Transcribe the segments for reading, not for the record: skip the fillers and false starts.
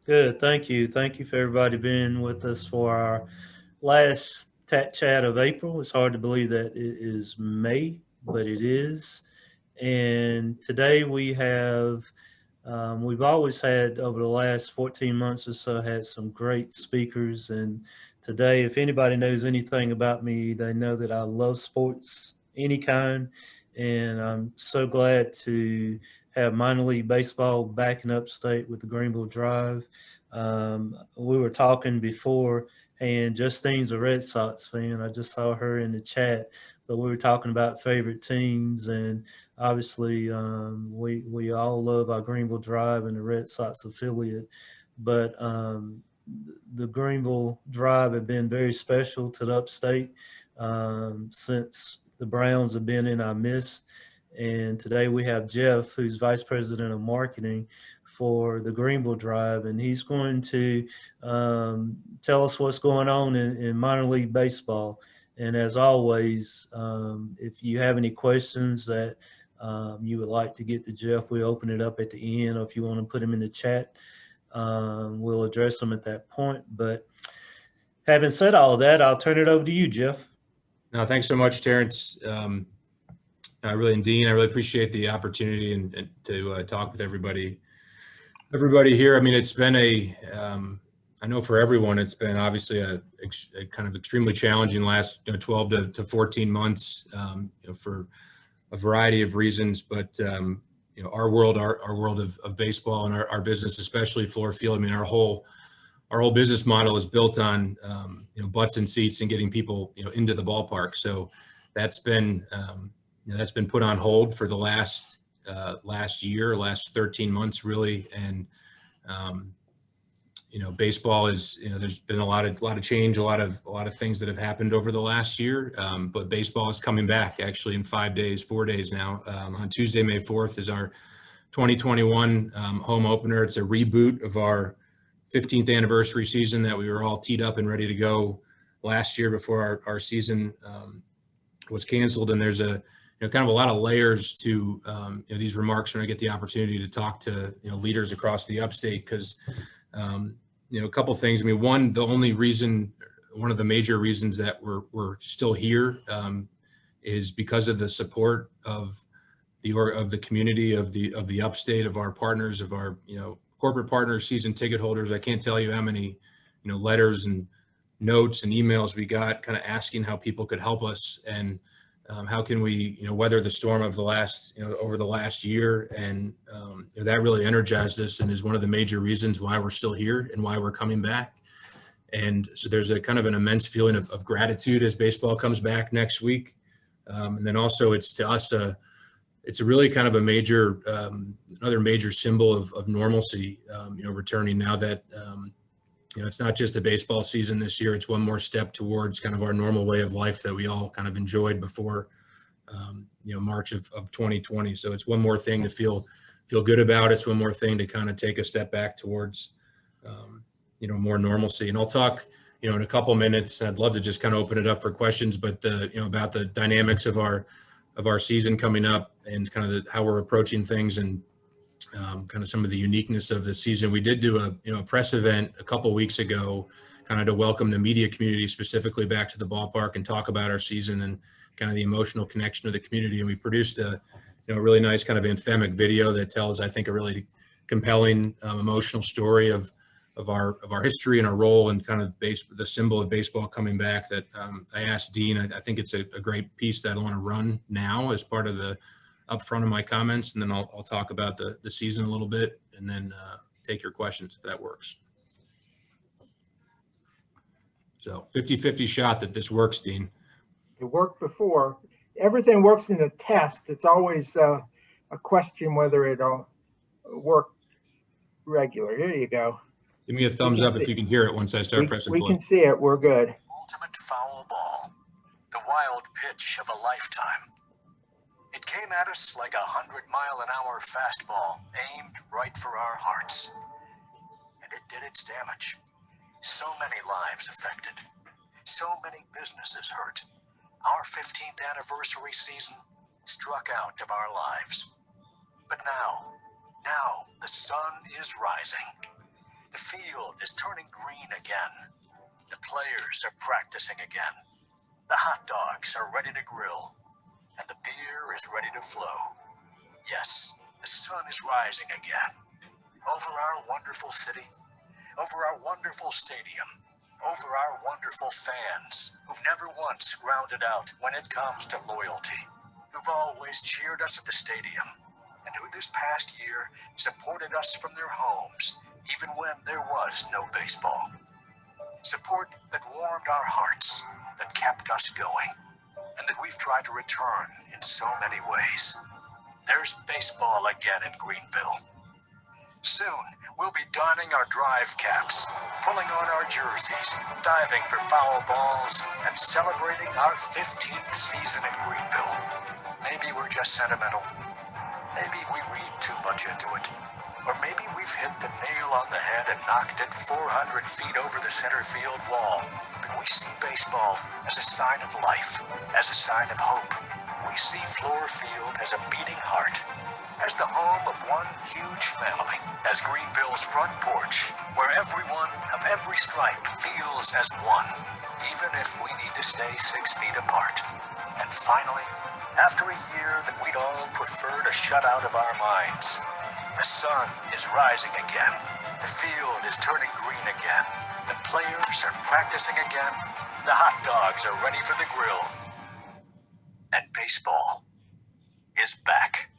Good. Thank you. Thank you for everybody being with us for our last Tat Chat of April. It's hard to believe that it is May, but it is. And today we've always had, over the last 14 months or so, had some great speakers. And today, if anybody knows anything about me, they know that I love sports, any kind. And I'm so glad to have minor league baseball back in upstate with the Greenville Drive. We were talking before, and Justine's a Red Sox fan. I just saw her in the chat, but we were talking about favorite teams, and obviously we all love our Greenville Drive and the Red Sox affiliate, but the Greenville Drive have been very special to the upstate since the Browns have been in our midst. And today we have Jeff, who's Vice President of Marketing for the Greenville Drive, and he's going to tell us what's going on in minor league baseball. And as always, if you have any questions that you would like to get to Jeff, we'll open it up at the end, or if you want to put them in the chat, we'll address them at that point. But having said all of that, I'll turn it over to you, Jeff. No, thanks so much, Terrence. I really appreciate the opportunity and to talk with everybody here. I mean, it's been I know for everyone, it's been obviously a kind of extremely challenging last 12 to 14 months for a variety of reasons. But our world of baseball and our business, especially floor field. I mean, our whole business model is built on butts and seats and getting people into the ballpark. So that's been put on hold for the last 13 months really. And baseball is, there's been a lot of change, a lot of things that have happened over the last year. But baseball is coming back actually in 4 days now. On Tuesday, May 4th is our 2021 home opener. It's a reboot of our 15th anniversary season that we were all teed up and ready to go last year before our season was canceled. And there's kind of a lot of layers to these remarks when I get the opportunity to talk to leaders across the upstate, because a couple things. I mean, one of the major reasons that we're still here is because of the support of the community of the upstate, of our partners, of our corporate partners, season ticket holders. I can't tell you how many letters and notes and emails we got kind of asking how people could help us, and how can we weather the storm of the last over the last year. And that really energized us and is one of the major reasons why we're still here and why we're coming back. And so there's a kind of an immense feeling of gratitude as baseball comes back next week. And then also it's to us it's a really kind of a major another major symbol of normalcy returning, now that it's not just a baseball season this year. It's one more step towards kind of our normal way of life that we all kind of enjoyed before March of 2020. So it's one more thing to feel good about. It's one more thing to kind of take a step back towards more normalcy. And I'll talk in a couple minutes. I'd love to just kind of open it up for questions, but about the dynamics of our season coming up, and kind of how we're approaching things, and kind of some of the uniqueness of the season. We did do a press event a couple weeks ago, kind of to welcome the media community specifically back to the ballpark and talk about our season and kind of the emotional connection of the community. And we produced a really nice kind of anthemic video that tells, I think, a really compelling emotional story of our history and our role, and kind of the symbol of baseball coming back. That I asked Dean. I think it's a great piece that I want to run now as part of the up front of my comments, and then I'll talk about the season a little bit, and then take your questions if that works. So 50-50 shot that this works, Dean. It worked before. Everything works in the test. It's always a question whether it'll work regular. Here you go. Give me a thumbs up if you can hear it once I start pressing play. We can see it. We're good. Ultimate foul ball. The wild pitch of a lifetime. It came at us like a 100-mile-an-hour fastball, aimed right for our hearts. And it did its damage. So many lives affected. So many businesses hurt. Our 15th anniversary season struck out of our lives. But now the sun is rising. The field field is turning green again. The players are practicing again. The hot dogs are ready to grill, and the beer is ready to flow. Yes, the sun is rising again. Over our wonderful city, over our wonderful stadium, over our wonderful fans who've never once grounded out when it comes to loyalty, who've always cheered us at the stadium, and who this past year supported us from their homes, even when there was no baseball. Support that warmed our hearts, that kept us going, and that we've tried to return in so many ways. There's baseball again in Greenville. Soon, we'll be donning our drive caps, pulling on our jerseys, diving for foul balls, and celebrating our 15th season in Greenville. Maybe we're just sentimental. Maybe we read too much into it. Or maybe we've hit the nail on the head and knocked it 400 feet over the center field wall. But we see baseball as a sign of life, as a sign of hope. We see Floor Field as a beating heart, as the home of one huge family, as Greenville's front porch, where everyone of every stripe feels as one, even if we need to stay 6 feet apart. And finally, after a year that we'd all prefer to shut out of our minds, the sun is rising again. The field is turning green again. The players are practicing again. The hot dogs are ready for the grill. And baseball is back.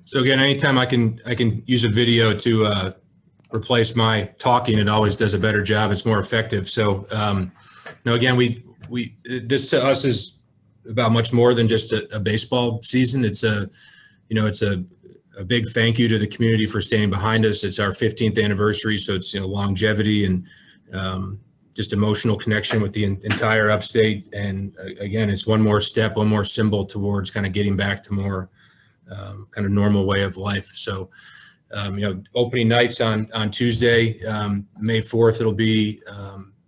So again, anytime I can use a video to replace my talking, it always does a better job. It's more effective. So again, we this to us is about much more than just a baseball season. It's a big thank you to the community for standing behind us. It's our 15th anniversary, so it's longevity and just emotional connection with the entire upstate. And again, it's one more step, one more symbol towards kind of getting back to more kind of normal way of life. So opening nights on Tuesday, May 4th, it'll be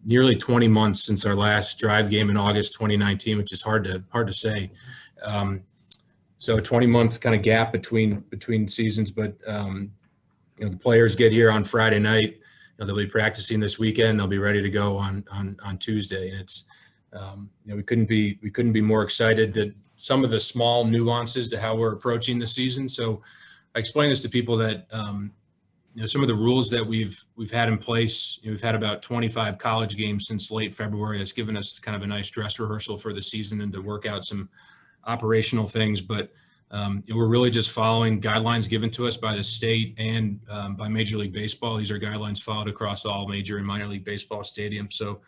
nearly 20 months since our last drive game in August 2019, which is hard to say. So a 20-month kind of gap between seasons, but the players get here on Friday night. They'll be practicing this weekend. They'll be ready to go on Tuesday, and it's we couldn't be more excited that some of the small nuances to how we're approaching the season. So I explain this to people that some of the rules that we've had in place. We've had about 25 college games since late February. That's given us kind of a nice dress rehearsal for the season and to work out some operational things. But we're really just following guidelines given to us by the state and by Major League Baseball. These are guidelines followed across all major and minor league baseball stadiums. So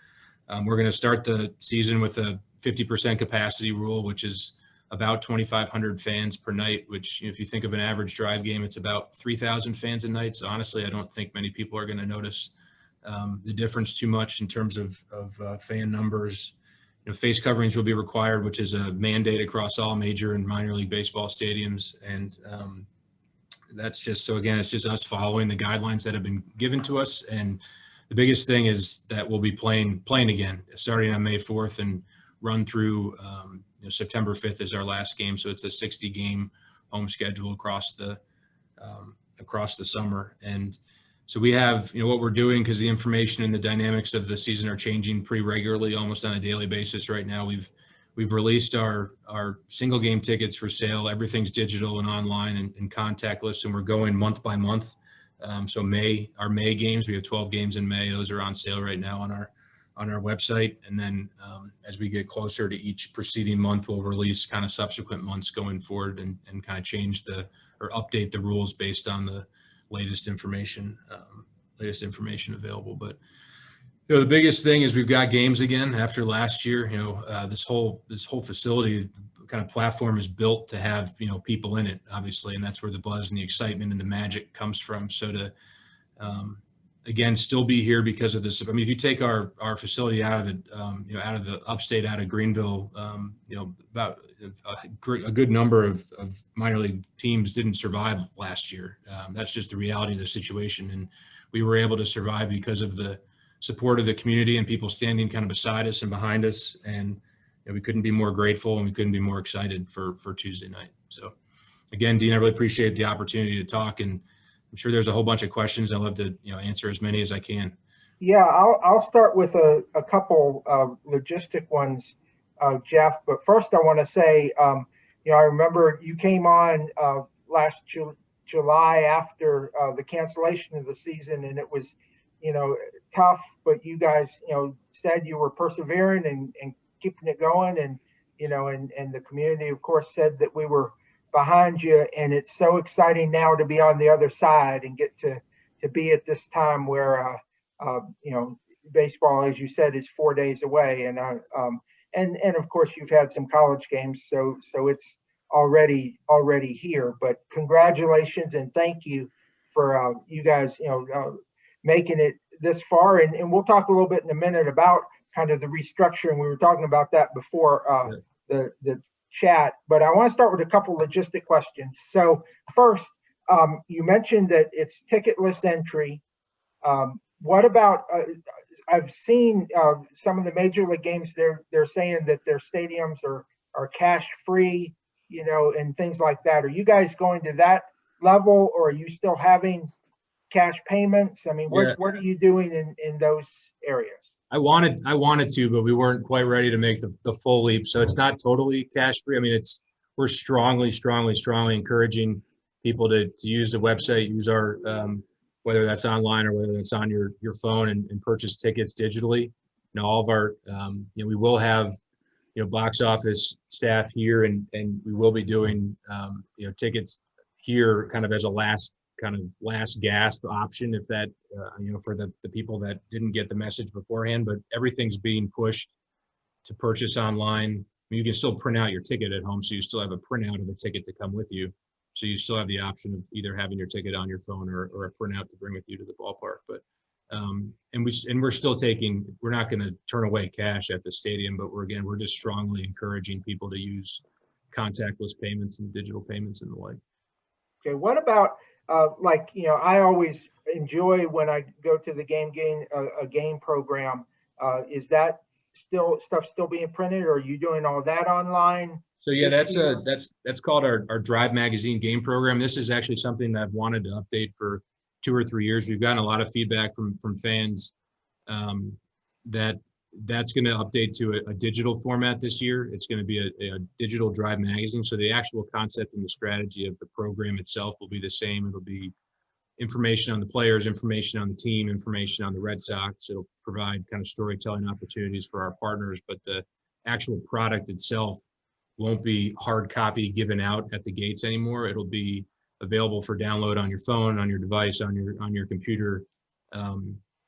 we're going to start the season with a 50% capacity rule, which is about 2,500 fans per night, which if you think of an average drive game, it's about 3,000 fans a night. So honestly, I don't think many people are going to notice the difference too much in terms of fan numbers. Face coverings will be required, which is a mandate across all major and minor league baseball stadiums. And that's just, so again, it's just us following the guidelines that have been given to us. And the biggest thing is that we'll be playing again, starting on May 4th and run through September 5th is our last game. So it's a 60-game home schedule across the summer. And so we have, what we're doing, because the information and the dynamics of the season are changing pretty regularly, almost on a daily basis right now. We've released our single game tickets for sale. Everything's digital and online and contactless, and we're going month by month. So our May games, we have 12 games in May. Those are on sale right now on our website. And then as we get closer to each preceding month, we'll release kind of subsequent months going forward and kind of change or update the rules based on the latest information available. But the biggest thing is we've got games again after last year. This whole facility kind of platform is built to have people in it, obviously, and that's where the buzz and the excitement and the magic comes from. So to again still be here because of this. I mean, if you take our facility out of it, out of the upstate, out of Greenville, about a good number of minor league teams didn't survive last year. That's just the reality of the situation, and we were able to survive because of the support of the community and people standing kind of beside us and behind us. And we couldn't be more grateful and we couldn't be more excited for Tuesday night. So Again, Dean, I really appreciate the opportunity to talk, and I'm sure there's a whole bunch of questions. I'd love to answer as many as I can. Yeah, I'll start with a couple of logistic ones, Jeff. But first, I want to say, I remember you came on last July after the cancellation of the season, and it was, tough. But you guys, said you were persevering and keeping it going, and and the community, of course, said that we were behind you. And it's so exciting now to be on the other side and get to be at this time where. Baseball, as you said, is 4 days away, and of course you've had some college games, so it's already here. But congratulations and thank you for you guys, making it this far. And we'll talk a little bit in a minute about kind of the restructuring. We were talking about that before the chat, but I want to start with a couple logistic questions. So first, you mentioned that it's ticketless entry. What about, I've seen some of the major league games, they're saying that their stadiums are cash free, and things like that. Are you guys going to that level, or are you still having cash payments? I mean, what are you doing in those areas? I wanted to, but we weren't quite ready to make the full leap. So it's not totally cash free. I mean, we're strongly encouraging people to use the website, use our, whether that's online or whether that's on your phone, and purchase tickets digitally. All of our, we will have, box office staff here, and we will be doing, tickets here kind of as a last gasp option, if that, for the people that didn't get the message beforehand. But everything's being pushed to purchase online. I mean, you can still print out your ticket at home, so you still have a printout of the ticket to come with you. So you still have the option of either having your ticket on your phone or a printout to bring with you to the ballpark. But we're still we're not going to turn away cash at the stadium, but we're just strongly encouraging people to use contactless payments and digital payments and the like. Okay, what about I always enjoy when I go to the game program. Is that still being printed, or are you doing all that online? So yeah, that's called our Drive Magazine game program. This is actually something that I've wanted to update for 2 or 3 years. We've gotten a lot of feedback from fans that's going to update to a digital format this year. It's going to be a digital Drive Magazine. So the actual concept and the strategy of the program itself will be the same. It'll be information on the players, information on the team, information on the Red Sox. It'll provide kind of storytelling opportunities for our partners, but the actual product itself won't be hard copy given out at the gates anymore. It'll be available for download on your phone, on your device, on your computer.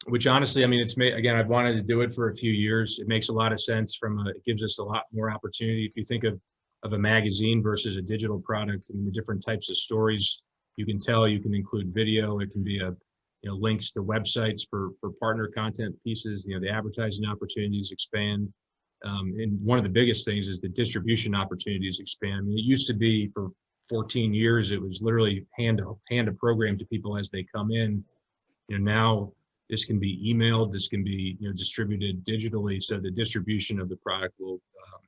Which honestly, I mean, I've wanted to do it for a few years. It makes a lot of sense it gives us a lot more opportunity. If you think of a magazine versus a digital product, and the different types of stories you can tell, you can include video. It can be links to websites for partner content pieces. The advertising opportunities expand. And one of the biggest things is the distribution opportunities expand. I mean, it used to be for 14 years, it was literally hand a program to people as they come in. Now this can be emailed, this can be distributed digitally, so the distribution of the product will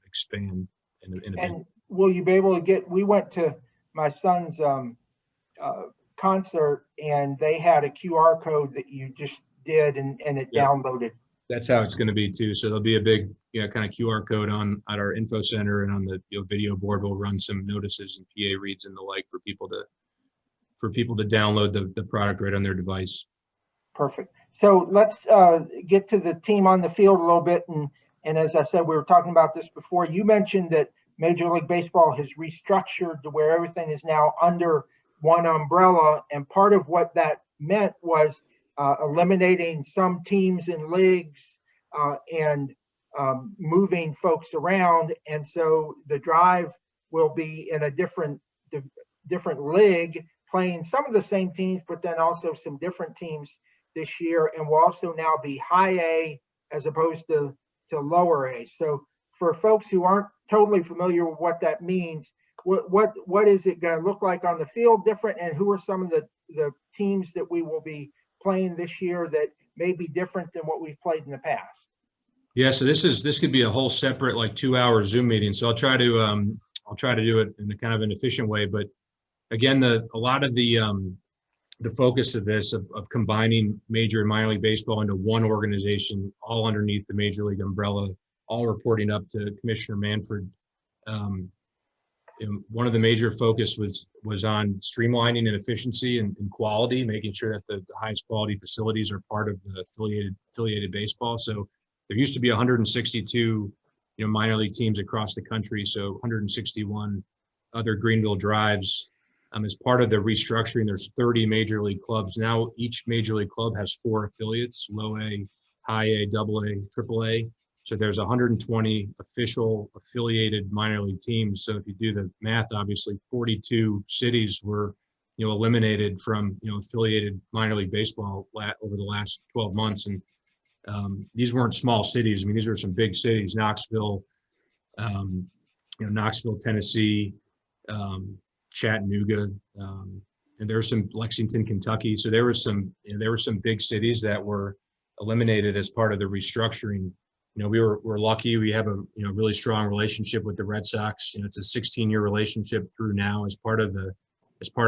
expand in a And will you be able to we went to my son's concert, and they had a QR code that you just did, and it downloaded. That's how it's going to be too. So there'll be a big kind of QR code at our info center, and on the video board we'll run some notices and PA reads and the like for people to download the product right on their device. Perfect. So let's get to the team on the field a little bit. And as I said, we were talking about this before. You mentioned that Major League Baseball has restructured to where everything is now under one umbrella. And part of what that meant was eliminating some teams and leagues and moving folks around. And so the Drive will be in a different league, playing some of the same teams, but then also some different teams this year, and will also now be high A as opposed to lower A. So for folks who aren't totally familiar with what that means, what is it going to look like on the field different, and who are some of the teams that we will be playing this year that may be different than what we've played in the past? Yeah, so this could be a whole separate 2-hour Zoom meeting. So I'll try to do it in a kind of an efficient way. But again, a lot of the focus of this of combining major and minor league baseball into one organization, all underneath the major league umbrella, all reporting up to Commissioner Manfred. One of the major focus was on streamlining and efficiency and quality, making sure that the highest quality facilities are part of the affiliated baseball. So there used to be 162 minor league teams across the country, so 161 other Greenville drives. As part of the restructuring, there's 30 major league clubs. Now each major league club has 4 affiliates: low A, high A, double A, triple A. So there's 120 official affiliated minor league teams. So if you do the math, obviously 42 cities were eliminated from affiliated minor league baseball over the last 12 months. And these weren't small cities. I mean, these are some big cities: Knoxville, Knoxville, Tennessee, Chattanooga, and there was some Lexington, Kentucky. So there were some big cities that were eliminated as part of the restructuring. We're lucky. We have a really strong relationship with the Red Sox. It's a 16-year relationship through now. As part of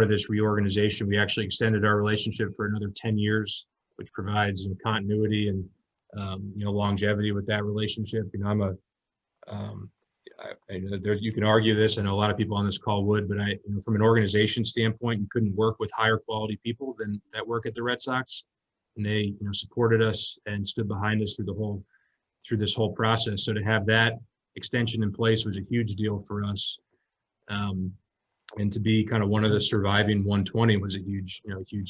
this reorganization, we actually extended our relationship for another 10 years, which provides continuity and longevity with that relationship. You can argue this. I know a lot of people on this call would, but from an organization standpoint, you couldn't work with higher quality people than that work at the Red Sox, and they supported us and stood behind us through this whole process. So to have that extension in place was a huge deal for us, and to be kind of one of the surviving 120 was a huge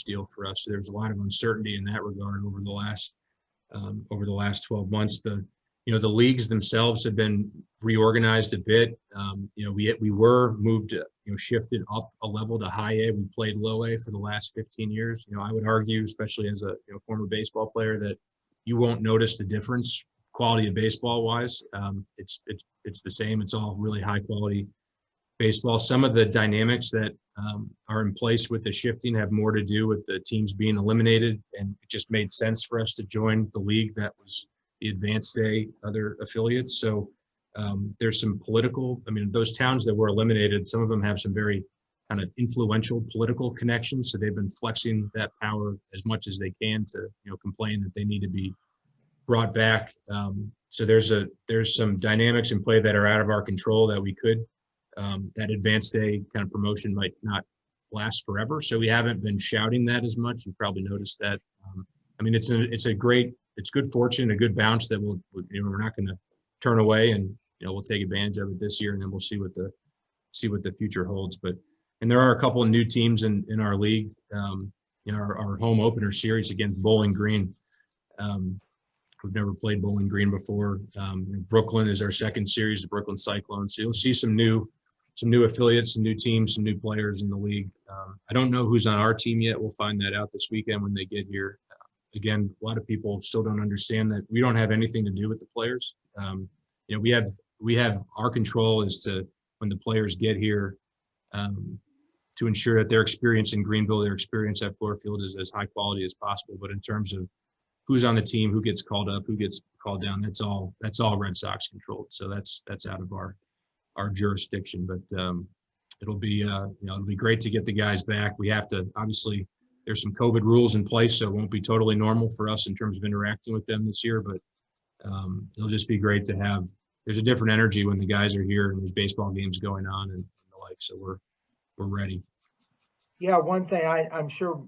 deal for us. So there was a lot of uncertainty in that regard over the last 12 months. The leagues themselves have been reorganized a bit. We were moved, shifted up a level to high A. We played low A for the last 15 years. I would argue, especially as a former baseball player, that you won't notice the difference quality of baseball wise. It's the same. It's all really high quality baseball. Some of the dynamics that are in place with the shifting have more to do with the teams being eliminated, and it just made sense for us to join the league that was the advanced A other affiliates. So there's some political, those towns that were eliminated, some of them have some very kind of influential political connections. So they've been flexing that power as much as they can to, complain that they need to be brought back. So there's some dynamics in play that are out of our control that we could, that advanced A kind of promotion might not last forever. So we haven't been shouting that as much. You probably noticed that. It's good fortune, a good bounce that we're not going to turn away, and we'll take advantage of it this year, and then we'll see what the future holds. And there are a couple of new teams in our league. Our home opener series against Bowling Green. We've never played Bowling Green before. Brooklyn is our second series, the Brooklyn Cyclones. So you'll see some new affiliates, some new teams, some new players in the league. I don't know who's on our team yet. We'll find that out this weekend when they get here. Again, a lot of people still don't understand that we don't have anything to do with the players. We have our control as to when the players get here, to ensure that their experience in Greenville, their experience at Fluor Field is as high quality as possible. But in terms of who's on the team, who gets called up, who gets called down, that's all Red Sox controlled. So that's out of our jurisdiction. But it'll be great to get the guys back. We have to, obviously, there's some COVID rules in place, so it won't be totally normal for us in terms of interacting with them this year, but it'll just be great to have. There's a different energy when the guys are here and there's baseball games going on and the like, so we're ready. One thing I'm sure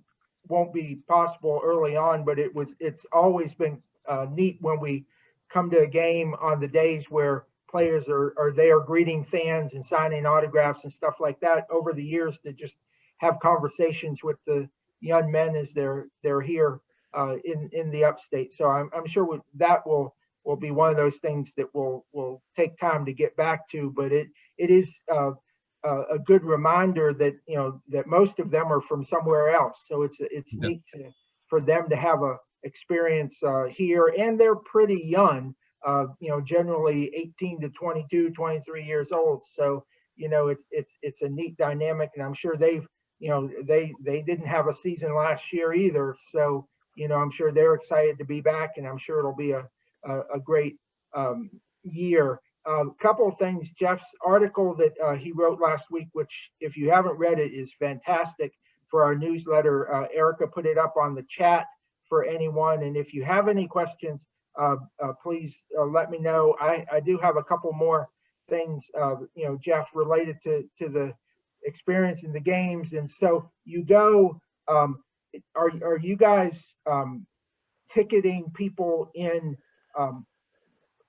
won't be possible early on, but it's always been neat when we come to a game on the days where players are there greeting fans and signing autographs and stuff like that over the years, to just have conversations with the young men as they're here in the upstate. So I'm sure that will be one of those things that will take time to get back to, but it is a good reminder that that most of them are from somewhere else. So it's neat for them to have a experience here, and they're pretty young, generally 18 to 22, 23 years old. So it's a neat dynamic, and I'm sure they didn't have a season last year either. So, I'm sure they're excited to be back, and I'm sure it'll be a great year. A couple of things. Jeff's article that he wrote last week, which if you haven't read it, is fantastic for our newsletter. Erica put it up on the chat for anyone. And if you have any questions, please let me know. I do have a couple more things, Jeff, related to the experience in the games. And so you go, are you guys ticketing people in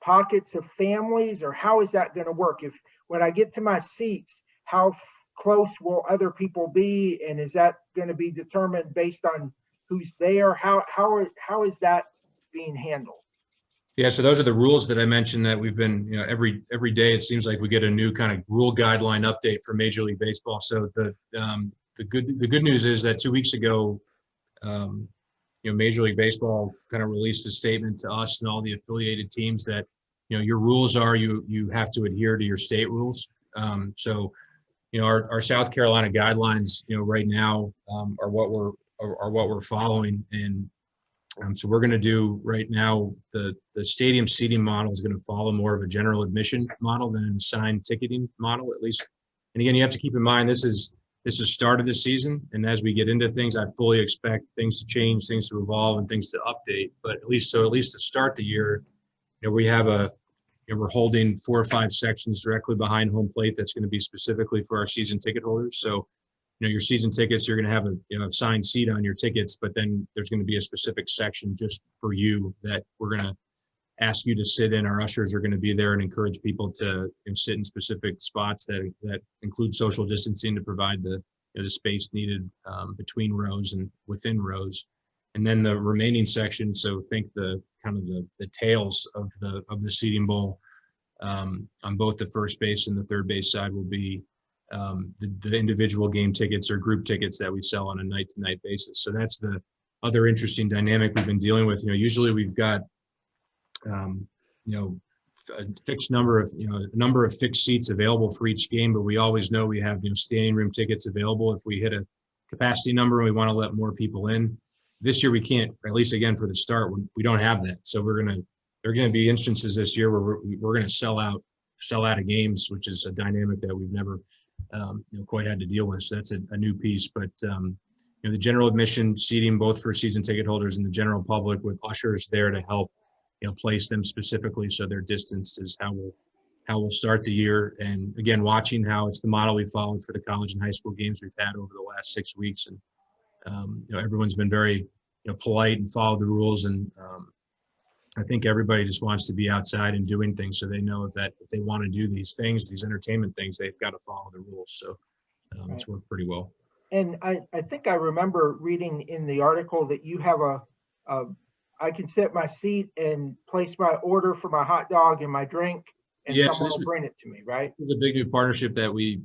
pockets of families, or how is that going to work? If when I get to my seats, how close will other people be, and is that going to be determined based on who's there? How is that being handled? Yeah, so those are the rules that I mentioned that we've been, every day it seems like we get a new kind of rule guideline update for Major League Baseball. So the good news is that 2 weeks ago, Major League Baseball kind of released a statement to us and all the affiliated teams that, your rules are you have to adhere to your state rules. So, our South Carolina guidelines, right now are what we're following. And so we're going to do right now, the stadium seating model is going to follow more of a general admission model than an assigned ticketing model, at least. And again, you have to keep in mind, this is start of the season. And as we get into things, I fully expect things to change, things to evolve, and things to update. But at least to start the year, we have we're holding 4 or 5 sections directly behind home plate. That's going to be specifically for our season ticket holders. So, your season tickets, you're going to have a assigned seat on your tickets, but then there's going to be a specific section just for you that we're going to ask you to sit in. Our ushers are going to be there and encourage people to sit in specific spots that include social distancing to provide the space needed between rows and within rows. And then the remaining section, so think the tails of the seating bowl on both the first base and the third base side will be the individual game tickets or group tickets that we sell on a night-to-night basis. So that's the other interesting dynamic we've been dealing with. Usually we've got a fixed number of fixed seats available for each game, but we always know we have standing room tickets available if we hit a capacity number and we want to let more people in. This year we can't, or at least again for the start, we don't have that. So there are going to be instances this year where we're going to sell out of games, which is a dynamic that we've never quite had to deal with. So that's a new piece. But the general admission seating, both for season ticket holders and the general public, with ushers there to help place them specifically so they're distanced, is how we'll start the year. And again, watching how it's the model we followed for the college and high school games we've had over the last 6 weeks, and everyone's been very polite and followed the rules, and I think everybody just wants to be outside and doing things, so they know if they want to do these things, these entertainment things, they've got to follow the rules. So it's worked pretty well. And I think I remember reading in the article that you have I can set my seat and place my order for my hot dog and my drink, and someone will bring it to me, right? It's a big new partnership that we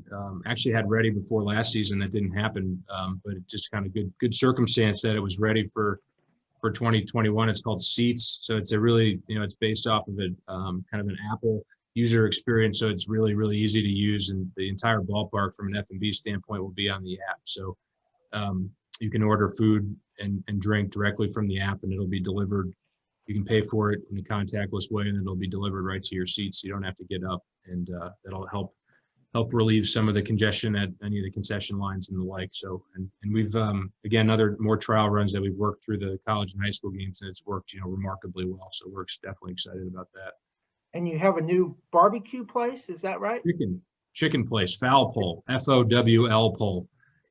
actually had ready before last season. That didn't happen, but it just kind of good circumstance that it was ready for 2021. It's called Seats. So it's a really, it's based off of a kind of an Apple user experience. So it's really, really easy to use, and the entire ballpark from an F&B standpoint will be on the app. So you can order food and drink directly from the app, and it'll be delivered. You can pay for it in a contactless way, and it'll be delivered right to your seat, so you don't have to get up, and that'll help relieve some of the congestion at any of the concession lines and the like. So, and we've again, more trial runs that we've worked through the college and high school games, and it's worked remarkably well. So we're definitely excited about that. And you have a new barbecue place, is that right? Chicken place, Fowl Pole, FOWL Pole.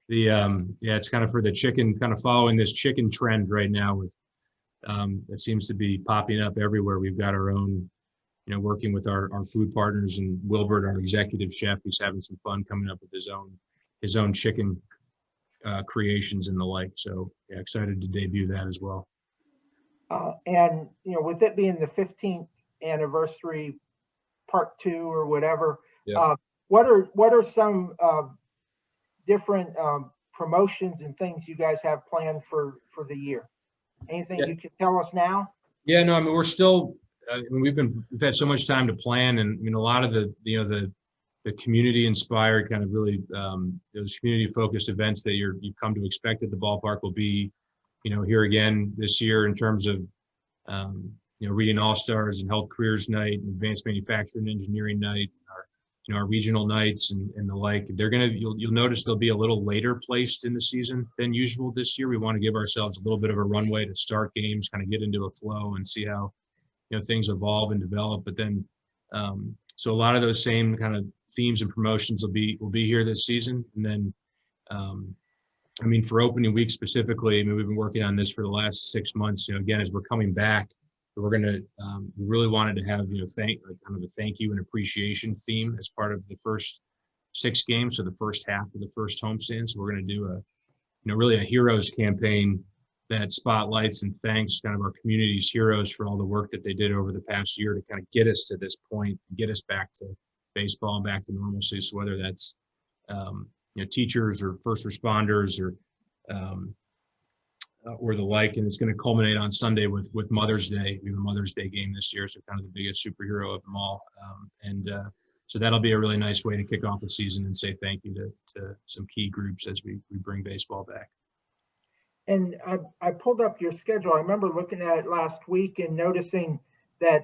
It's kind of for the chicken, kind of following this chicken trend right now with that seems to be popping up everywhere. We've got our own, working with our food partners, and Wilbert, our executive chef, he's having some fun coming up with his own chicken creations and the like. So yeah, excited to debut that as well. And with it being the 15th anniversary, part 2 or whatever, yeah. What are some different promotions and things you guys have planned for the year? Anything you can tell us now? Yeah, no, I mean, we're still, we've had so much time to plan, and a lot of the community inspired kind of really those community focused events that you've come to expect at the ballpark will be, here again this year in terms of Reading All-Stars and Health Careers Night, and Advanced Manufacturing Engineering Night, our regional nights and the like. You'll notice they'll be a little later placed in the season than usual this year. We want to give ourselves a little bit of a runway to start games, kind of get into a flow and see how, things evolve and develop. But then, so a lot of those same kind of themes and promotions will be here this season. And then, for opening week specifically, we've been working on this for the last 6 months. Again, as we're coming back, we're going to, we really wanted to have, kind of a thank you and appreciation theme as part of the first 6 games. So the first half of the first homestand. So we're going to do really a heroes campaign that spotlights and thanks kind of our community's heroes for all the work that they did over the past year to kind of get us to this point, get us back to baseball and back to normalcy. So whether that's, teachers or first responders or the like, and it's going to culminate on Sunday with Mother's Day. We have a Mother's Day game this year, so kind of the biggest superhero of them all. So that'll be a really nice way to kick off the season and say thank you to some key groups as we bring baseball back. And I pulled up your schedule. I remember looking at it last week and noticing that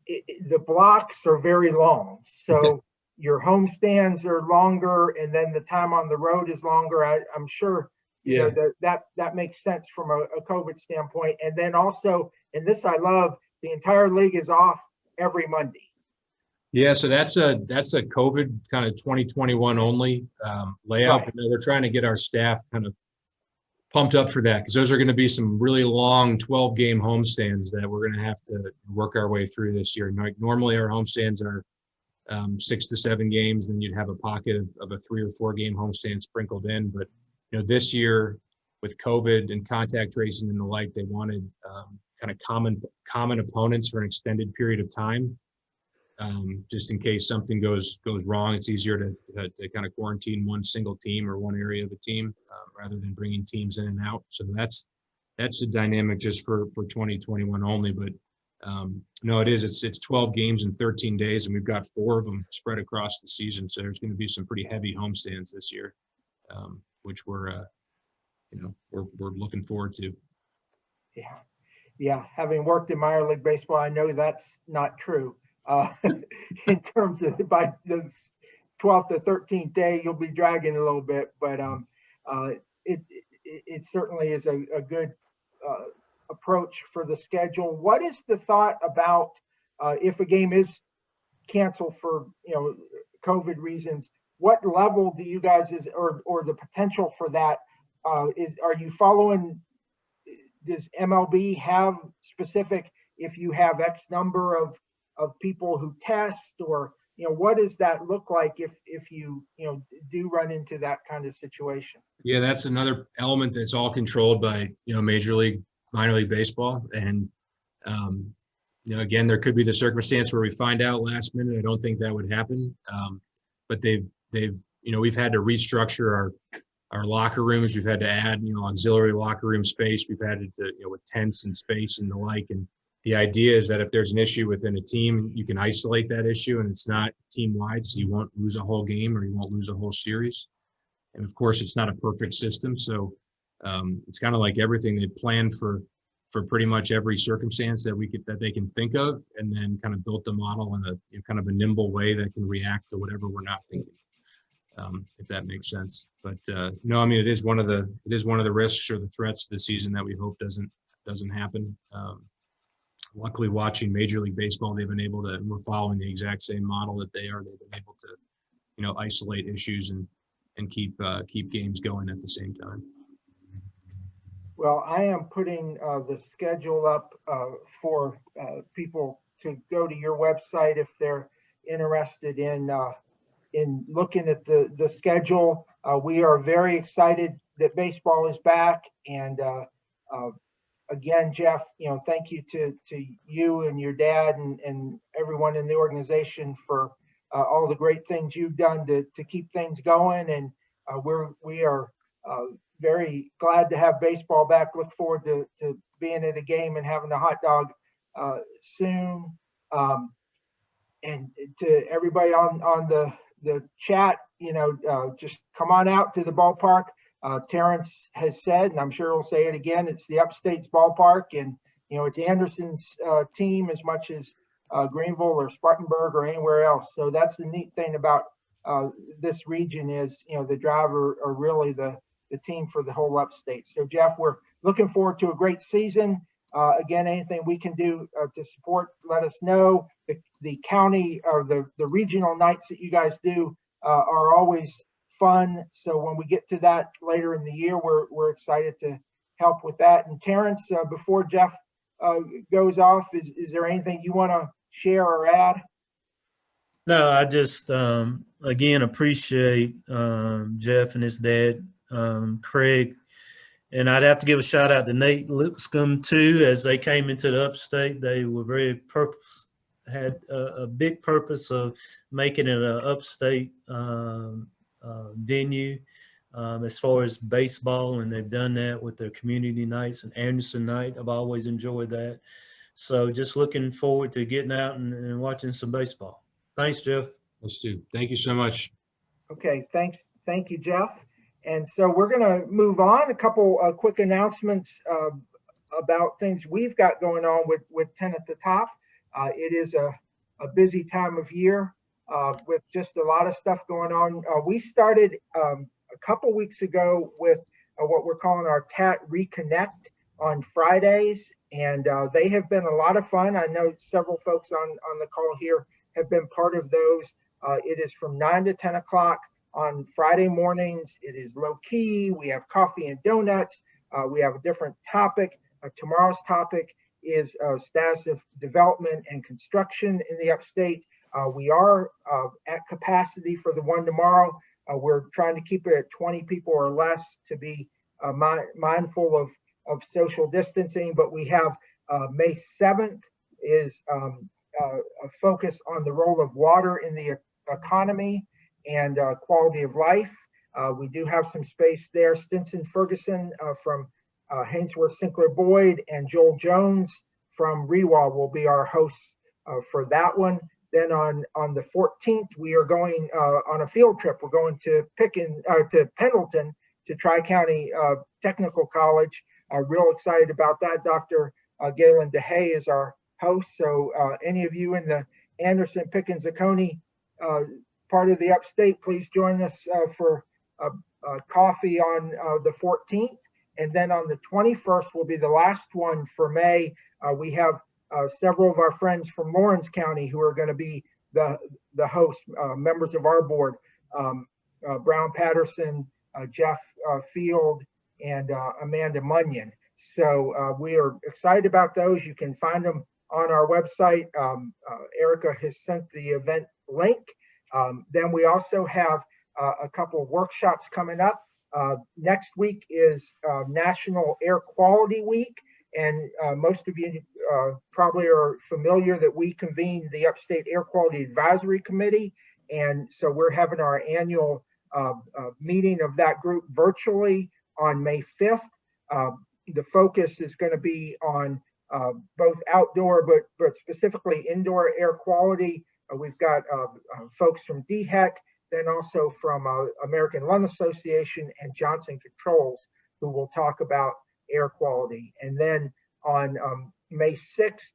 the blocks are very long. So your home stands are longer, and then the time on the road is longer. I'm sure that makes sense from a COVID standpoint. And then also, and this I love, the entire league is off every Monday. Yeah, so that's a COVID kind of 2021 only layout. Right. But they're trying to get our staff kind of pumped up for that, because those are going to be some really long 12-game homestands that we're going to have to work our way through this year. Normally our homestands are 6 to 7 games, and then you'd have a pocket of a 3 or 4 game homestand sprinkled in. But this year with COVID and contact tracing and the like, they wanted kind of common opponents for an extended period of time, just in case something goes wrong. It's easier to kind of quarantine one single team or one area of the team rather than bringing teams in and out. So that's the dynamic just for 2021 only. But no, it's 12 games in 13 days, and we've got 4 of them spread across the season. So there's going to be some pretty heavy homestands this year, which we're looking forward to. Yeah. Having worked in minor league baseball, I know that's not true. In terms of by the 12th to 13th day, you'll be dragging a little bit, but it certainly is a good approach for the schedule. What is the thought about if a game is canceled for COVID reasons? What level do you guys or the potential for that are you following? Does MLB have specific, if you have X number of people who test, or what does that look like if you do run into that kind of situation? Yeah, that's another element that's all controlled by Major League, minor league baseball. And again, there could be the circumstance where we find out last minute. I don't think that would happen, but they've we've had to restructure our locker rooms. We've had to add auxiliary locker room space. We've had to with tents and space and the like. And the idea is that if there's an issue within a team, you can isolate that issue, and it's not team-wide, so you won't lose a whole game or you won't lose a whole series. And of course, it's not a perfect system, so it's kind of like everything. They planned for pretty much every circumstance that they can think of, and then kind of built the model in a kind of a nimble way that can react to whatever we're not thinking, if that makes sense. But no, it is one of the risks or the threats this season that we hope doesn't happen. Luckily, watching Major League Baseball, they've been able to, we're following the exact same model that they are. They've been able to, isolate issues and keep games going at the same time. Well, I am putting the schedule up for people to go to your website if they're interested in looking at the schedule. We are very excited that baseball is back, and again, Jeff, thank you to you and your dad and everyone in the organization for all the great things you've done to keep things going. And we are very glad to have baseball back. Look forward to being at a game and having a hot dog soon. And to everybody on the chat, just come on out to the ballpark. Terrence has said, and I'm sure he'll say it again, it's the Upstate's ballpark, and it's Anderson's team as much as Greenville or Spartanburg or anywhere else. So that's the neat thing about this region is, the driver are really the team for the whole upstate. So Jeff, we're looking forward to a great season. Again, anything we can do to support, let us know. The county or the regional nights that you guys do are always fun. So when we get to that later in the year, we're excited to help with that. And Terrence, before Jeff goes off, is there anything you want to share or add? No, I just again appreciate Jeff and his dad, Craig, and I'd have to give a shout out to Nate Lipscomb too. As they came into the upstate, they were had a big purpose of making it an upstate venue as far as baseball, and they've done that with their community nights and Anderson night. I've always enjoyed that. So just looking forward to getting out and watching some baseball. Thanks, Jeff. Let's do. Thank you so much. Okay, thank you, Jeff. And so we're going to move on. A couple quick announcements about things we've got going on with 10 at the Top. It is a busy time of year with just a lot of stuff going on. We started a couple weeks ago with what we're calling our TATT Reconnect on Fridays, and they have been a lot of fun. I know several folks on the call here have been part of those. It is from 9 to 10 o'clock on Friday mornings. It is low key. We have coffee and donuts. We have a different topic. Tomorrow's topic is status of development and construction in the upstate. We are at capacity for the one tomorrow. We're trying to keep it at 20 people or less to be mindful of social distancing, but we have May 7th is a focus on the role of water in the economy and quality of life. We do have some space there. Stinson Ferguson from Hainsworth Sinclair Boyd and Joel Jones from Rewa will be our hosts for that one. Then on the 14th, we are going on a field trip. We're going to Pendleton to Tri-County Technical College. Real excited about that. Dr. Galen DeHay is our host. So any of you in the Anderson, Pickens, Oconee part of the upstate, please join us for coffee on the 14th. And then on the 21st will be the last one for May. We have several of our friends from Lawrence County who are going to be the hosts, members of our board, Brown Patterson, Jeff Field, and Amanda Munyon. So we are excited about those. You can find them on our website. Erica has sent the event link. Then we also have a couple of workshops coming up. Next week is National Air Quality Week, and most of you probably are familiar that we convened the Upstate Air Quality Advisory Committee, and so we're having our annual meeting of that group virtually on May 5th. The focus is going to be on both outdoor but specifically indoor air quality. We've got folks from DHEC, then also from American Lung Association and Johnson Controls, who will talk about air quality. And then on May 6th,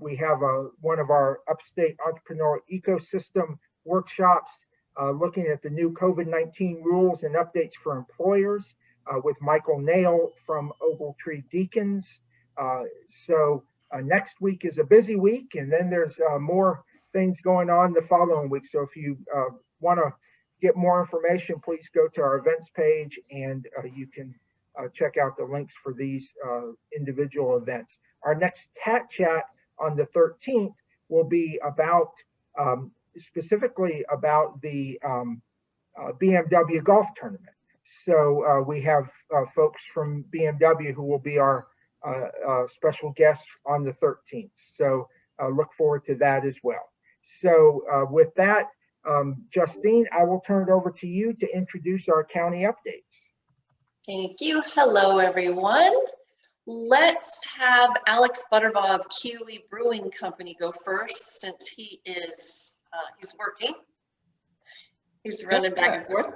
we have one of our upstate entrepreneurial ecosystem workshops looking at the new COVID-19 rules and updates for employers with Michael Nail from Ogletree Deacons. So next week is a busy week, and then there's more things going on the following week. So if you want to get more information, please go to our events page, and you can check out the links for these individual events. Our next TAT Chat on the 13th will be about specifically about the BMW golf tournament. So we have folks from BMW who will be our special guests on the 13th. So look forward to that as well. So with that, Justine, I will turn it over to you to introduce our county updates. Thank you. Hello, everyone. Let's have Alex Butterbaugh of QE Brewing Company go first, since he is he's working. He's running back and forth.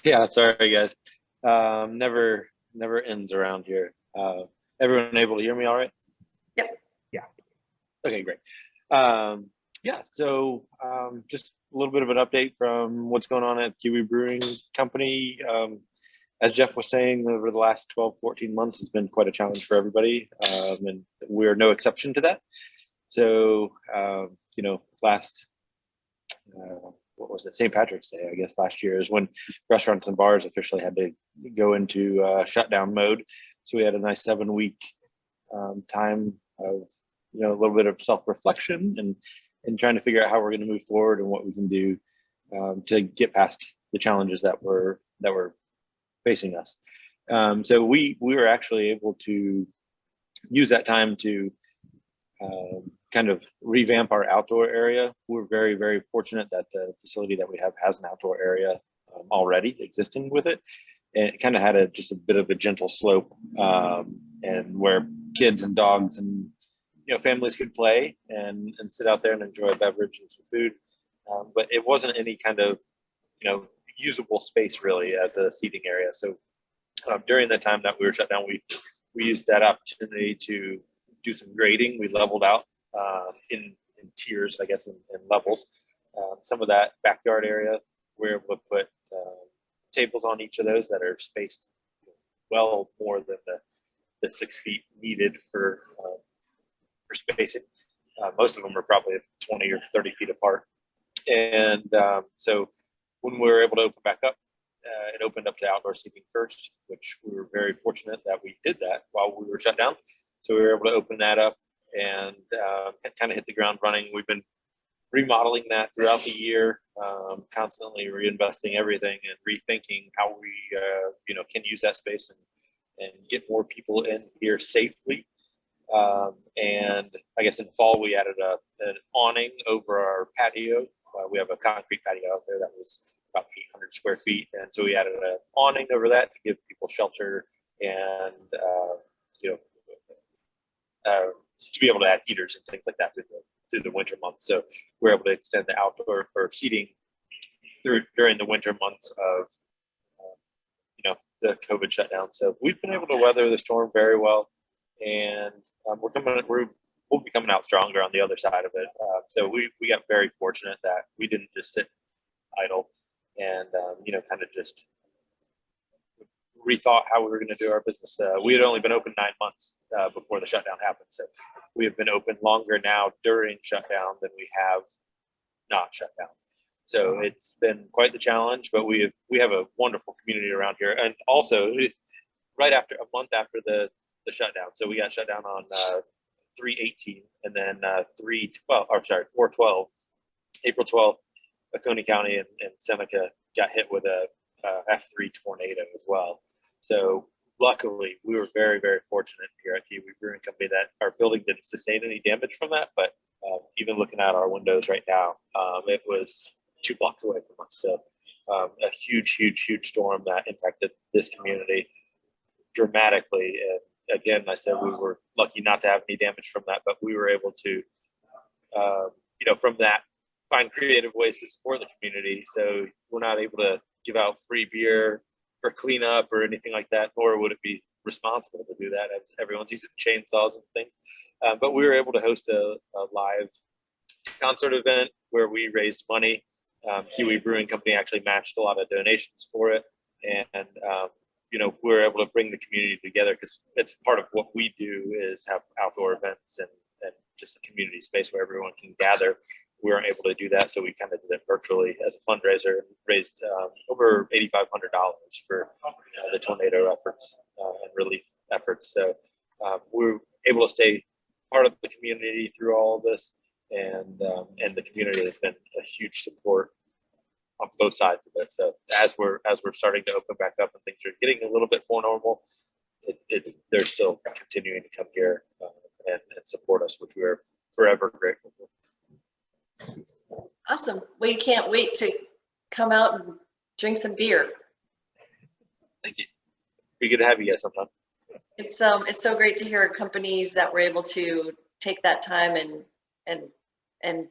Yeah, sorry guys. Never ends around here. Everyone able to hear me all right? Yep. Yeah. Okay, great. Yeah, so just a little bit of an update from what's going on at Kiwi Brewing Company. As Jeff was saying, over the last 12, 14 months, it's been quite a challenge for everybody, and we're no exception to that. So, last, what was it, St. Patrick's Day, I guess, last year is when restaurants and bars officially had to go into shutdown mode. So we had a nice 7-week time of, a little bit of self-reflection and trying to figure out how we're going to move forward and what we can do to get past the challenges that were facing us. So we were actually able to use that time to kind of revamp our outdoor area. We're very, very fortunate that the facility that we have has an outdoor area already existing with it. And it kind of had just a bit of a gentle slope, and where kids and dogs and families could play and sit out there and enjoy a beverage and some food. But it wasn't any kind of usable space really as a seating area. So during the time that we were shut down, we used that opportunity to do some grading. We leveled out in tiers, I guess, in levels. Some of that backyard area, we're able to put tables on each of those that are spaced well more than the 6 feet needed for spacing. Most of them are probably 20 or 30 feet apart. And so when we were able to open back up, it opened up to outdoor seating first, which we were very fortunate that we did that while we were shut down. So we were able to open that up and kind of hit the ground running. We've been remodeling that throughout the year, constantly reinvesting everything and rethinking how we can use that space and get more people in here safely. And I guess in fall we added an awning over our patio. We have a concrete patio out there that was about 800 square feet, and so we added an awning over that to give people shelter and to be able to add heaters and things like that through the winter months. So we're able to extend the outdoor or seating during the winter months of the COVID shutdown. So we've been able to weather the storm very well, and we'll be coming out stronger on the other side of it. So we got very fortunate that we didn't just sit idle and kind of just rethought how we were going to do our business. We had only been open 9 months before the shutdown happened. So we have been open longer now during shutdown than we have not shut down. So it's been quite the challenge, but we have a wonderful community around here. And also right after a month after the shutdown. So we got shut down on 3/18 and then 4/12, April 12th, Oconee County and Seneca got hit with a F3 tornado as well. So luckily we were very, very fortunate here at Kiwi Brewing Company that our building didn't sustain any damage from that. But even looking out our windows right now, it was 2 blocks away from us. So a huge storm that impacted this community dramatically. And again, I said we were lucky not to have any damage from that, but we were able to, from that, find creative ways to support the community. So we're not able to give out free beer for cleanup or anything like that, nor would it be responsible to do that as everyone's using chainsaws and things. But we were able to host a live concert event where we raised money. Kiwi Brewing Company actually matched a lot of donations for it. And, we were able to bring the community together because it's part of what we do is have outdoor events and just a community space where everyone can gather. We weren't able to do that, so we kind of did it virtually as a fundraiser and raised over $8,500 for the tornado efforts and relief efforts. So we were able to stay part of the community through all of this, and the community has been a huge support on both sides of it. So as we're starting to open back up and things are getting a little bit more normal, they're still continuing to come here and support us, which we are forever grateful for. Awesome. We can't wait to come out and drink some beer. Thank you. Be good to have you guys sometime. It's so great to hear companies that were able to take that time and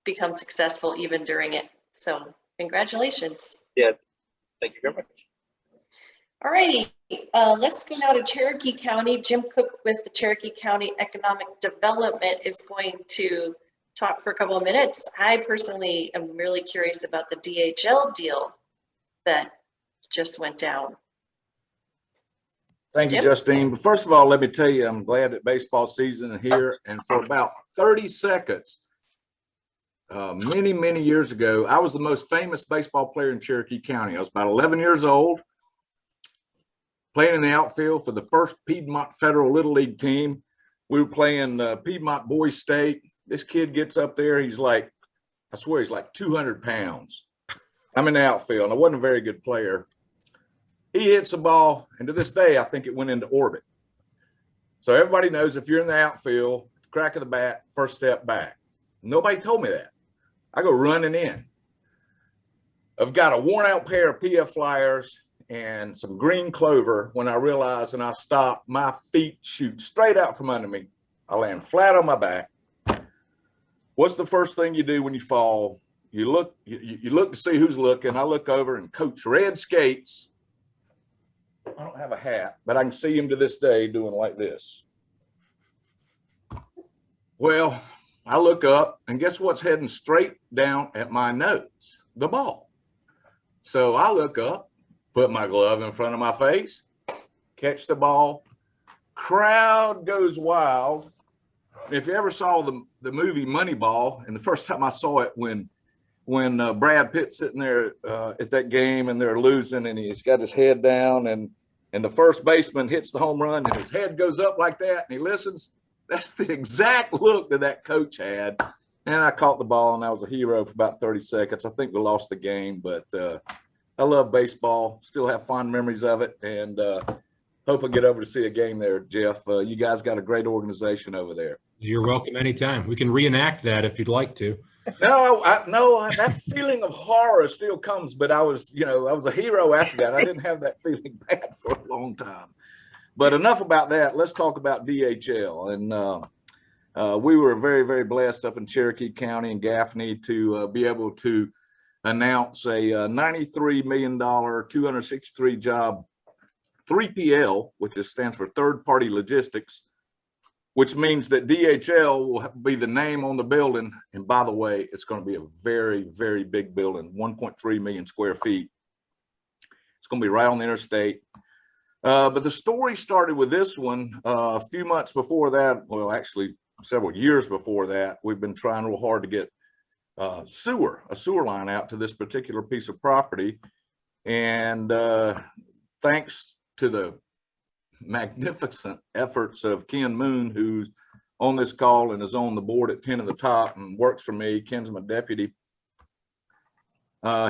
become successful even during it. So congratulations. Yeah, thank you very much. All righty, let's go now to Cherokee County. Jim Cook with the Cherokee County Economic Development is going to talk for a couple of minutes. I personally am really curious about the DHL deal that just went down. Thank you, Jim? Justine. But first of all, let me tell you, I'm glad that baseball season is here. And for about 30 seconds, many, many years ago, I was the most famous baseball player in Cherokee County. I was about 11 years old, playing in the outfield for the first Piedmont Federal Little League team. We were playing Piedmont Boys State. This kid gets up there. He's like, I swear he's like 200 pounds. I'm in the outfield, and I wasn't a very good player. He hits a ball, and to this day, I think it went into orbit. So everybody knows if you're in the outfield, crack of the bat, first step back. Nobody told me that. I go running in. I've got a worn out pair of PF Flyers and some green clover when I realize, and I stop, my feet shoot straight out from under me. I land flat on my back. What's the first thing you do when you fall? You look to see who's looking. I look over, and Coach Red Skates, I don't have a hat, but I can see him to this day doing like this. Well, I look up, and guess what's heading straight down at my nose? The ball. So I look up, put my glove in front of my face, catch the ball. Crowd goes wild. If you ever saw the movie Moneyball, and the first time I saw it when Brad Pitt's sitting there at that game and they're losing, and he's got his head down, and the first baseman hits the home run and his head goes up like that, and he listens. That's the exact look that coach had. And I caught the ball, and I was a hero for about 30 seconds. I think we lost the game, but I love baseball. Still have fond memories of it, and hope I get over to see a game there, Jeff. You guys got a great organization over there. You're welcome anytime. We can reenact that if you'd like to. No, that feeling of horror still comes, but I was a hero after that. I didn't have that feeling bad for a long time. But enough about that. Let's talk about DHL. And we were very, very blessed up in Cherokee County and Gaffney to be able to announce a $93 million, 263 job 3PL, which stands for third party logistics, which means that DHL will be the name on the building. And by the way, it's going to be a very, very big building, 1.3 million square feet. It's going to be right on the interstate. But the story started with this one a few months before that. Well, actually, several years before that. We've been trying real hard to get a sewer line out to this particular piece of property. And thanks to the magnificent efforts of Ken Moon, who's on this call and is on the board at 10 of the top and works for me. Ken's my deputy.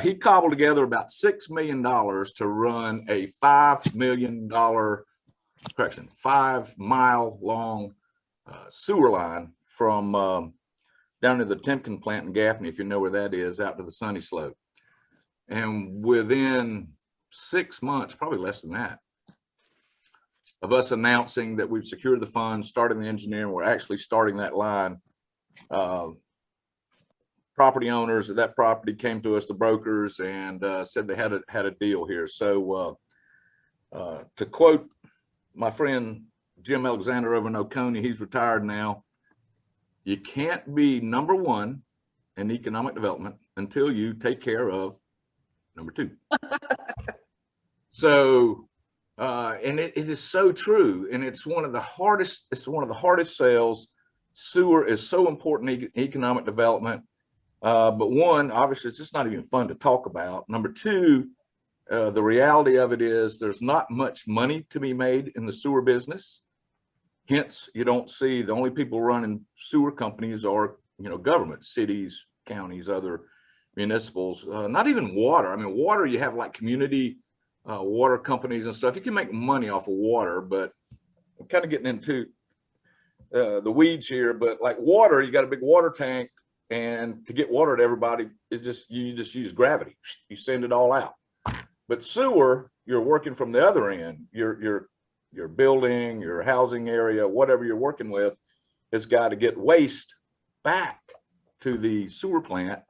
He cobbled together about $6 million to run a $5 mile long sewer line from down to the Timken plant in Gaffney, if you know where that is, out to the Sunny Slope. And within 6 months, probably less than that, of us announcing that we've secured the funds, starting the engineering, we're actually starting that line. Property owners of that property came to us, the brokers, and said they had a deal here. So to quote my friend Jim Alexander over in Oconee, he's retired now, you can't be number one in economic development until you take care of number two. So and it is so true, and it's one of the hardest sales. Sewer is so important in economic development. But one, obviously, it's just not even fun to talk about. Number two, the reality of it is there's not much money to be made in the sewer business. Hence, you don't see the only people running sewer companies are, government, cities, counties, other municipals, not even water. I mean, water, you have like community water companies and stuff. You can make money off of water, but I'm kind of getting into the weeds here. But like water, you got a big water tank. And to get water to everybody is you just use gravity. You send it all out. But sewer, you're working from the other end. Your building, your housing area, whatever you're working with, has got to get waste back to the sewer plant,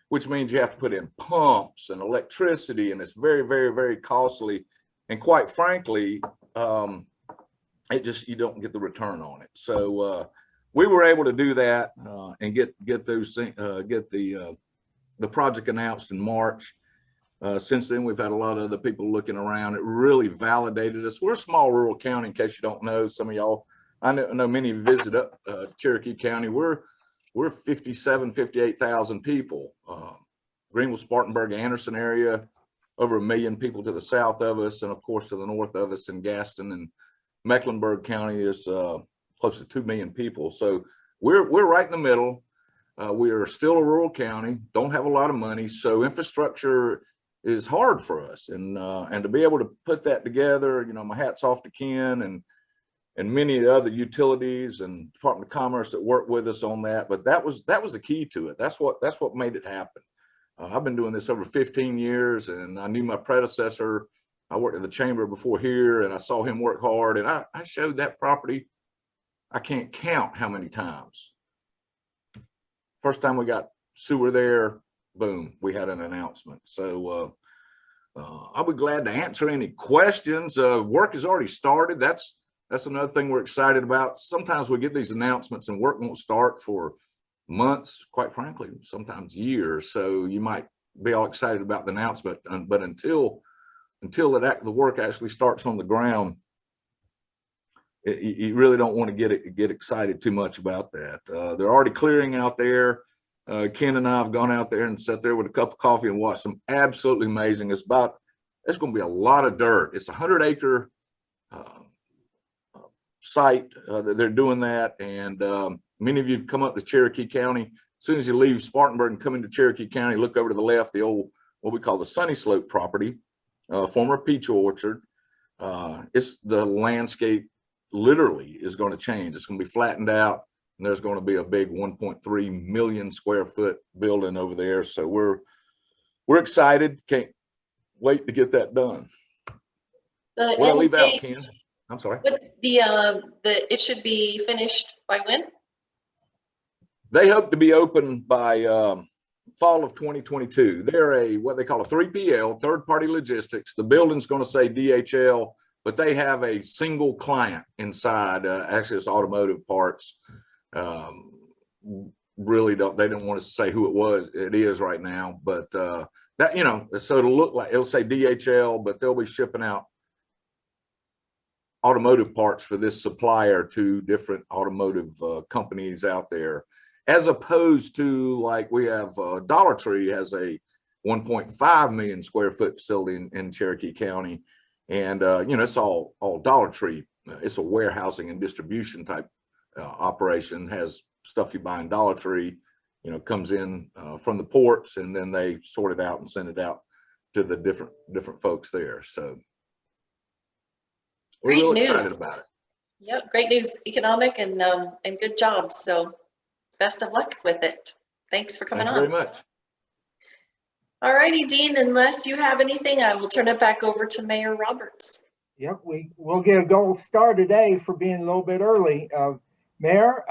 which means you have to put in pumps and electricity, and it's very, very, very costly. And quite frankly, it just, you don't get the return on it. So we were able to do that and get those get the project announced in March. Since then, we've had a lot of other people looking around. It really validated us. We're a small rural county, in case you don't know. Some of y'all, I know many of you visit up Cherokee County. We're 58,000 people. Greenville, Spartanburg, Anderson area, over 1 million people to the south of us, and of course to the north of us in Gaston and Mecklenburg County is close to 2 million people. So we're right in the middle. We are still a rural county, don't have a lot of money, so infrastructure is hard for us. And to be able to put that together, you know, my hat's off to Ken and many of the other utilities and Department of Commerce that work with us on that. But that was the key to it. That's what made it happen. I've been doing this over 15 years, and I knew my predecessor. I worked in the chamber before here, and I saw him work hard, and I showed that property. I can't count how many times. First time we got sewer there, boom, we had an announcement. So I'll be glad to answer any questions. Work has already started. That's another thing we're excited about. Sometimes we get these announcements and work won't start for months, quite frankly, sometimes years. So you might be all excited about the announcement, but until the work actually starts on the ground, you really don't want to get excited too much about that. They're already clearing out there. Ken and I have gone out there and sat there with a cup of coffee and watched some absolutely amazing. It's going to be a lot of dirt. It's a 100-acre site that they're doing that. And many of you have come up to Cherokee County. As soon as you leave Spartanburg and come into Cherokee County, look over to the left, the old, what we call the Sunny Slope property, former peach orchard. It's the landscape literally is going to change. It's going to be flattened out, and there's going to be a big 1.3 million square foot building over there. So we're excited. Can't wait to get that done. What did I leave out, Ken? I'm sorry. But it should be finished by when? They hope to be open by fall of 2022. They're what they call a 3PL, third party logistics. The building's going to say DHL, but they have a single client inside. Actually, it's automotive parts. Really they don't want us to say who it was. It is right now, but that, you know, so it'll look like, it'll say DHL, but they'll be shipping out automotive parts for this supplier to different automotive companies out there, as opposed to like we have Dollar Tree has a 1.5 million square foot facility in Cherokee County. And, you know, it's all Dollar Tree. It's a warehousing and distribution type operation, has stuff you buy in Dollar Tree, you know, comes in from the ports, and then they sort it out and send it out to the different folks there. So we're real excited about it. Yep, great news, economic and good jobs. So best of luck with it. Thanks for coming on. Thank you very much. All righty, Dean, unless you have anything, I will turn it back over to Mayor Roberts. Yep, we'll get a gold star today for being a little bit early. Mayor,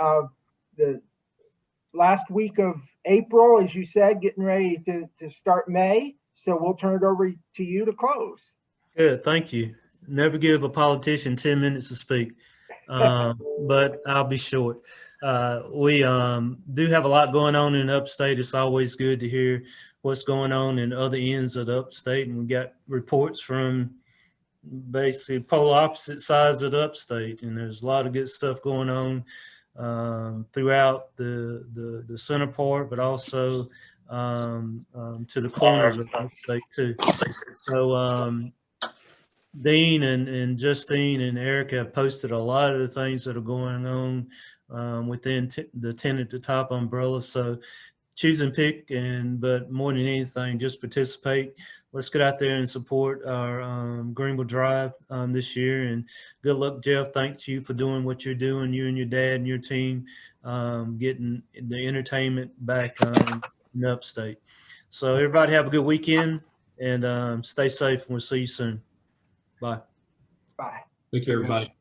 the last week of April, as you said, getting ready to start May. So we'll turn it over to you to close. Good, thank you. Never give a politician 10 minutes to speak, but I'll be short. We do have a lot going on in upstate. It's always good to hear what's going on in other ends of the upstate, and we got reports from basically polar opposite sides of the upstate, and there's a lot of good stuff going on throughout the center part, but also to the corners of the upstate too. So Dean and Justine and Erica have posted a lot of the things that are going on within the Ten at the Top umbrella. So choose and pick, but more than anything, just participate. Let's get out there and support our Greenville Drive this year. And good luck, Jeff. Thanks you for doing what you're doing, you and your dad and your team, getting the entertainment back in the upstate. So everybody have a good weekend, and stay safe, and we'll see you soon. Bye. Bye. Thank you, everybody.